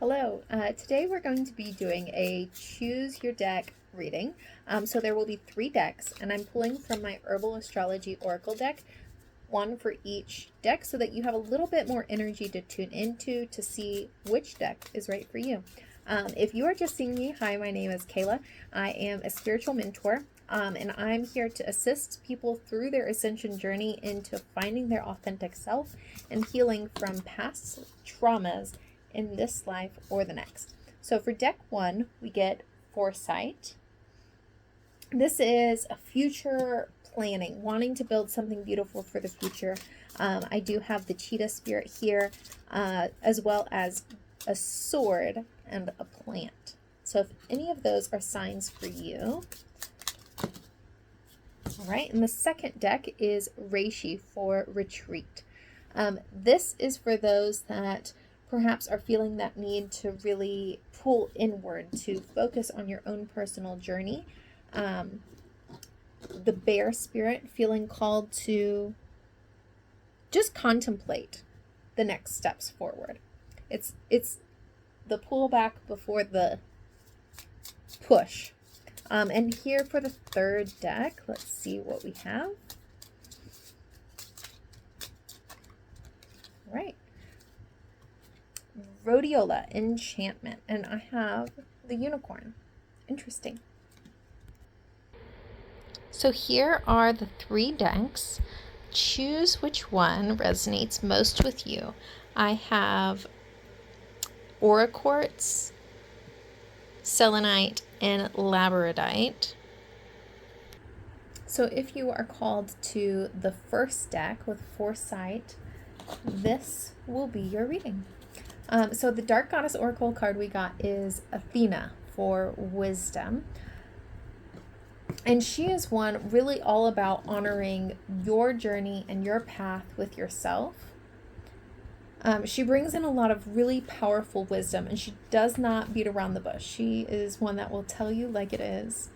Hello, today we're going to be doing a choose your deck reading. So there will be 3 decks, and I'm pulling from my Herbal Astrology Oracle deck, one for each deck, so that you have a little bit more energy to tune into to see which deck is right for you. If you are just seeing me, hi, my name is Kayla. I am a spiritual mentor, and I'm here to assist people through their ascension journey into finding their authentic self and healing from past traumas in this life or the next. So for deck 1, we get Foresight. This is a future planning, wanting to build something beautiful for the future. I do have the cheetah spirit here, as well as a sword and a plant. So if any of those are signs for you. All right, and the second deck is Reishi for Retreat. This is for those that perhaps are feeling that need to really pull inward, to focus on your own personal journey. The bear spirit feeling called to just contemplate the next steps forward. It's the pullback before the push. And here for the third deck, let's see what we have. All right. Rhodiola, Enchantment, and I have the unicorn. Interesting. So here are the 3 decks. Choose which one resonates most with you. I have Aura Quartz, Selenite, and Labradorite. So if you are called to the first deck with Foresight, this will be your reading. So the Dark Goddess Oracle card we got is Athena for wisdom. And she is one really all about honoring your journey and your path with yourself. She brings in a lot of really powerful wisdom, and she does not beat around the bush. She is one that will tell you like it is.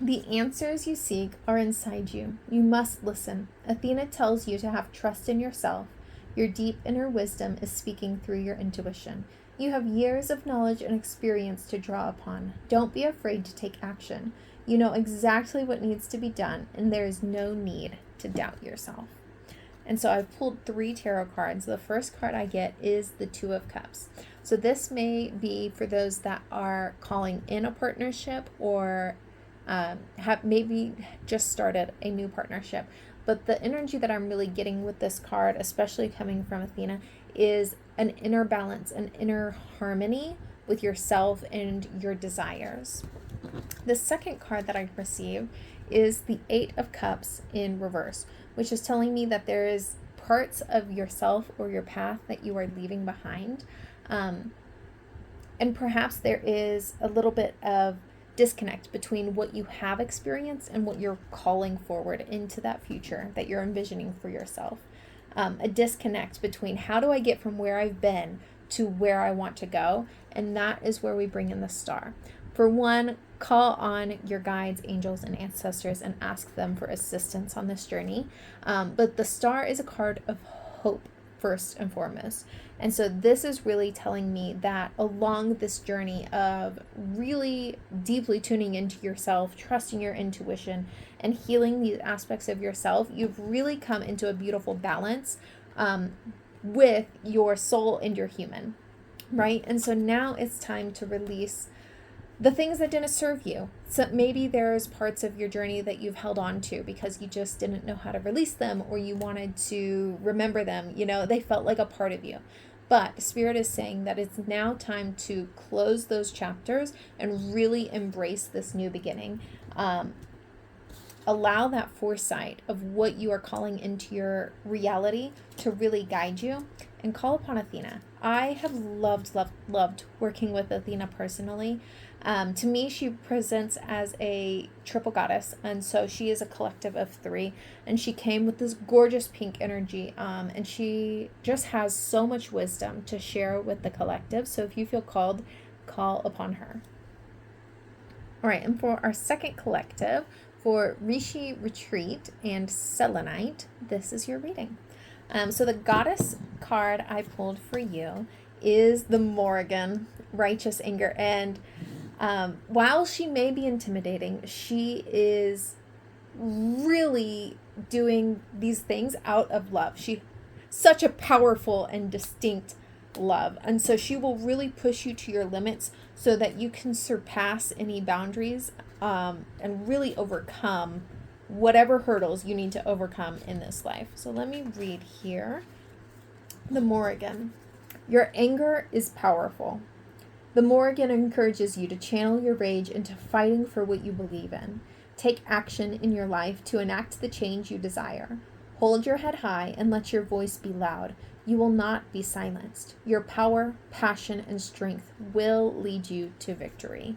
The answers you seek are inside you. You must listen. Athena tells you to have trust in yourself. Your deep inner wisdom is speaking through your intuition. You have years of knowledge and experience to draw upon. Don't be afraid to take action. You know exactly what needs to be done, and there is no need to doubt yourself. And so I've pulled 3 tarot cards. The first card I get is the Two of Cups. So this may be for those that are calling in a partnership or have maybe just started a new partnership. But the energy that I'm really getting with this card, especially coming from Athena, is an inner balance, an inner harmony with yourself and your desires. The second card that I received is the 8 of Cups in reverse, which is telling me that there is parts of yourself or your path that you are leaving behind. And perhaps there is a little bit of disconnect between what you have experienced and what you're calling forward into that future that you're envisioning for yourself. A disconnect between how do I get from where I've been to where I want to go, and that is where we bring in the star. For one, call on your guides, angels, and ancestors and ask them for assistance on this journey. But the star is a card of hope first and foremost. And so this is really telling me that along this journey of really deeply tuning into yourself, trusting your intuition, and healing these aspects of yourself, you've really come into a beautiful balance with your soul and your human, right? And so now it's time to release the things that didn't serve you. So maybe there's parts of your journey that you've held on to because you just didn't know how to release them, or you wanted to remember them. You know, they felt like a part of you. But Spirit is saying that it's now time to close those chapters and really embrace this new beginning. Allow that foresight of what you are calling into your reality to really guide you, and call upon Athena. I have loved working with Athena personally. To me, she presents as a triple goddess, and so she is a collective of 3, and she came with this gorgeous pink energy, and she just has so much wisdom to share with the collective. So if you feel called, call upon her. All right, and for our second collective, for Reishi, Retreat, and Selenite, this is your reading. So the goddess card I pulled for you is the Morrigan, Righteous Anger. And while she may be intimidating, she is really doing these things out of love. She such a powerful and distinct love. And so she will really push you to your limits so that you can surpass any boundaries and really overcome whatever hurdles you need to overcome in this life. So let me read here. The Morrigan. Your anger is powerful. The Morrigan encourages you to channel your rage into fighting for what you believe in. Take action in your life to enact the change you desire. Hold your head high and let your voice be loud. You will not be silenced. Your power, passion, and strength will lead you to victory.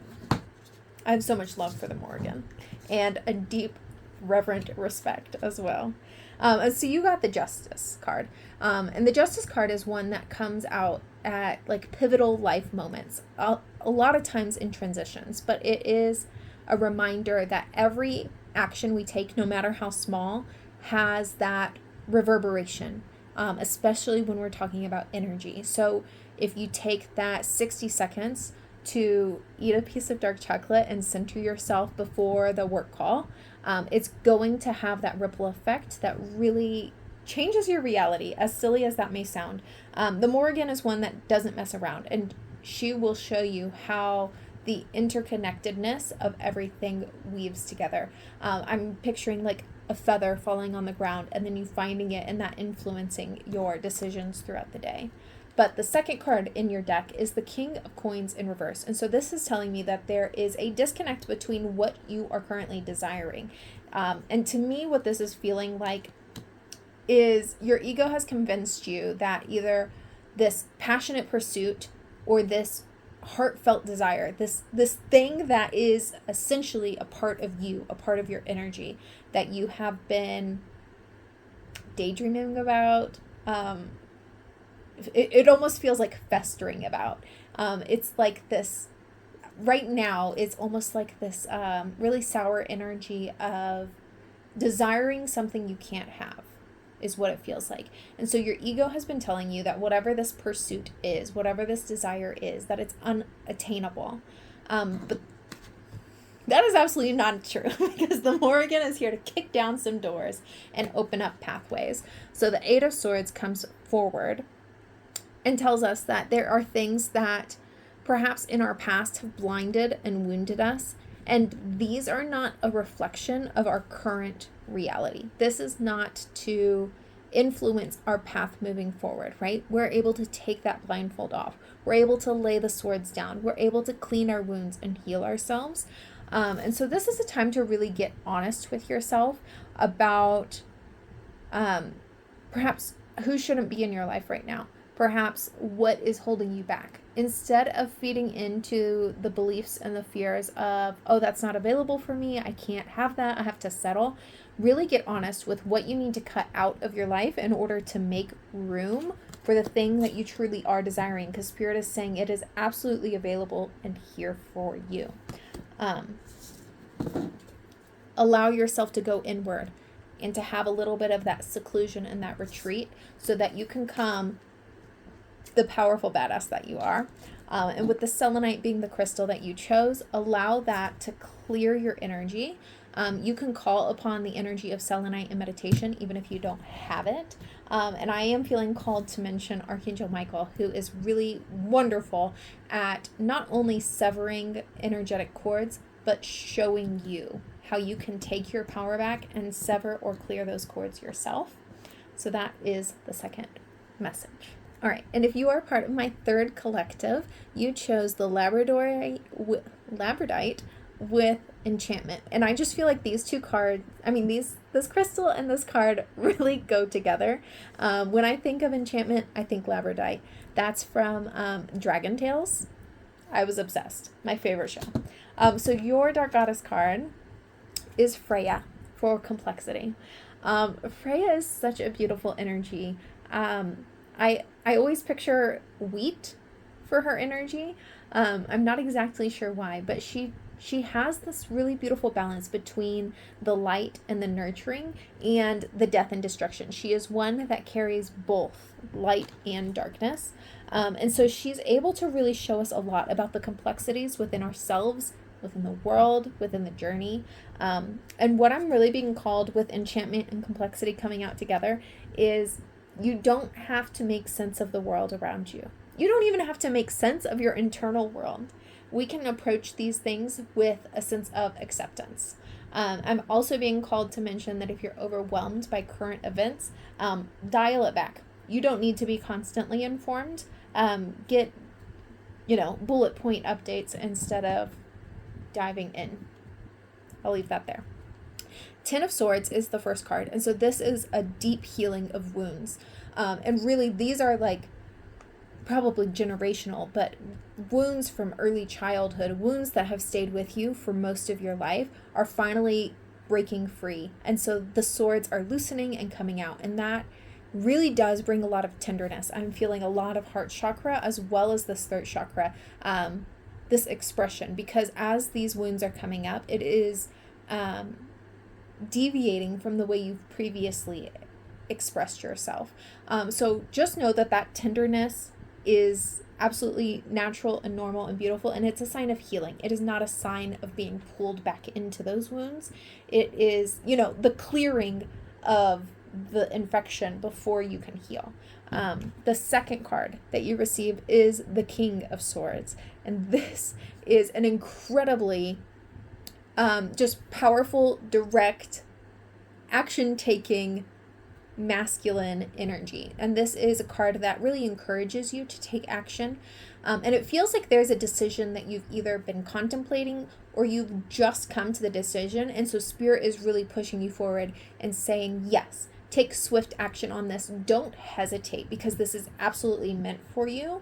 I have so much love for the Morrigan and a deep, reverent respect as well. So you got the Justice card. And the Justice card is one that comes out at like pivotal life moments, a lot of times in transitions, but it is a reminder that every action we take, no matter how small, has that reverberation, especially when we're talking about energy. So if you take that 60 seconds to eat a piece of dark chocolate and center yourself before the work call, it's going to have that ripple effect that really changes your reality, as silly as that may sound. The Morrigan is one that doesn't mess around, and she will show you how the interconnectedness of everything weaves together. I'm picturing like a feather falling on the ground and then you finding it and that influencing your decisions throughout the day. But the second card in your deck is the King of Coins in reverse. And so this is telling me that there is a disconnect between what you are currently desiring. And to me, what this is feeling like is your ego has convinced you that either this passionate pursuit or this heartfelt desire, this thing that is essentially a part of you, a part of your energy that you have been daydreaming about, it almost feels like festering about. It's like this, right now, it's almost like this really sour energy of desiring something you can't have, is what it feels like. And so your ego has been telling you that whatever this pursuit is, whatever this desire is, that it's unattainable. But that is absolutely not true, because the Morrigan is here to kick down some doors and open up pathways. So the Eight of Swords comes forward and tells us that there are things that perhaps in our past have blinded and wounded us, and these are not a reflection of our current reality. This is not to influence our path moving forward, right? We're able to take that blindfold off. We're able to lay the swords down. We're able to clean our wounds and heal ourselves. And so this is a time to really get honest with yourself about perhaps who shouldn't be in your life right now. Perhaps what is holding you back. Instead of feeding into the beliefs and the fears of, oh, that's not available for me, I can't have that, I have to settle, really get honest with what you need to cut out of your life in order to make room for the thing that you truly are desiring, because Spirit is saying it is absolutely available and here for you. Allow yourself to go inward and to have a little bit of that seclusion and that retreat so that you can come the powerful badass that you are. And with the selenite being the crystal that you chose, allow that to clear your energy. You can call upon the energy of selenite in meditation, even if you don't have it. And I am feeling called to mention Archangel Michael, who is really wonderful at not only severing energetic cords, but showing you how you can take your power back and sever or clear those cords yourself. So that is the second message. All right, and if you are part of my third collective, you chose the Labradorite with Enchantment. And I just feel like these two cards, this crystal and this card really go together. When I think of Enchantment, I think Labradorite. That's from Dragon Tales. I was obsessed. My favorite show. So your Dark Goddess card is Freya for complexity. Freya is such a beautiful energy. I always picture wheat for her energy. I'm not exactly sure why, but she she has this really beautiful balance between the light and the nurturing and the death and destruction. She is one that carries both light and darkness. And so she's able to really show us a lot about the complexities within ourselves, within the world, within the journey. And what I'm really being called with enchantment and complexity coming out together is you don't have to make sense of the world around you. You don't even have to make sense of your internal world. We can approach these things with a sense of acceptance. I'm also being called to mention that if you're overwhelmed by current events, dial it back. You don't need to be constantly informed. Get, bullet point updates instead of diving in. I'll leave that there. Ten of Swords is the first card. And so this is a deep healing of wounds. And really, these are like probably generational, but wounds from early childhood, wounds that have stayed with you for most of your life are finally breaking free. And so the swords are loosening and coming out. And that really does bring a lot of tenderness. I'm feeling a lot of heart chakra as well as this throat chakra, this expression, because as these wounds are coming up, it is deviating from the way you've previously expressed yourself. So just know that tenderness is absolutely natural and normal and beautiful, and it's a sign of healing. It is not a sign of being pulled back into those wounds. It is, the clearing of the infection before you can heal. The second card that you receive is the King of Swords, and this is an incredibly just powerful, direct, action-taking, masculine energy. And this is a card that really encourages you to take action. And it feels like there's a decision that you've either been contemplating or you've just come to the decision. And so Spirit is really pushing you forward and saying, yes, take swift action on this. Don't hesitate, because this is absolutely meant for you.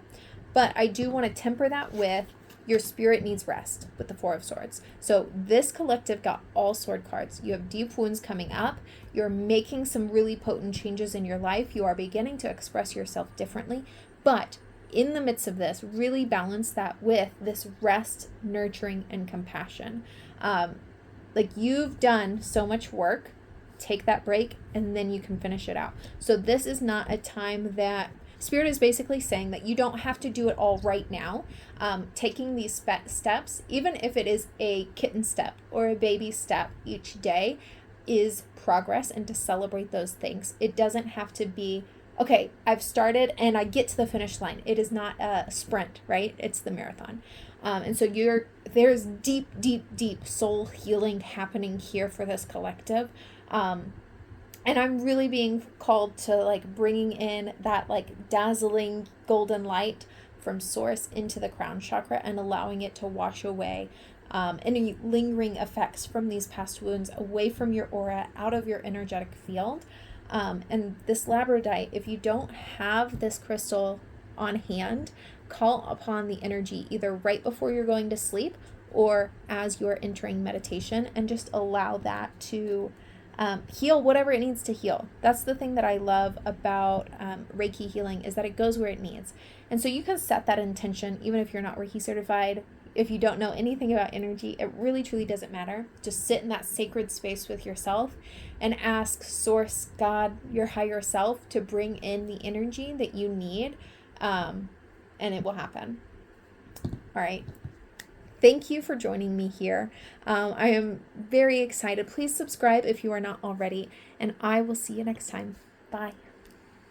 But I do want to temper that with your spirit needs rest with the Four of Swords. So this collective got all sword cards. You have deep wounds coming up. You're making some really potent changes in your life. You are beginning to express yourself differently. But in the midst of this, really balance that with this rest, nurturing, and compassion. Like you've done so much work. Take that break and then you can finish it out. So this is not a time that Spirit is basically saying that you don't have to do it all right now. Taking these steps, even if it is a kitten step or a baby step each day, is progress, and to celebrate those things. It doesn't have to be, okay, I've started and I get to the finish line. It is not a sprint, right? It's the marathon. And so there's deep, deep, deep soul healing happening here for this collective. And I'm really being called to bringing in that dazzling golden light from source into the crown chakra and allowing it to wash away any lingering effects from these past wounds away from your aura, out of your energetic field. And this labradorite, if you don't have this crystal on hand, call upon the energy either right before you're going to sleep or as you're entering meditation, and just allow that to heal whatever it needs to heal. That's the thing that I love about Reiki healing, is that it goes where it needs. And so you can set that intention even if you're not Reiki certified. If you don't know anything about energy, it really truly doesn't matter. Just sit in that sacred space with yourself and ask Source, God, your higher self, to bring in the energy that you need, and it will happen. All right. Thank you for joining me here. I am very excited. Please subscribe if you are not already, and I will see you next time. Bye.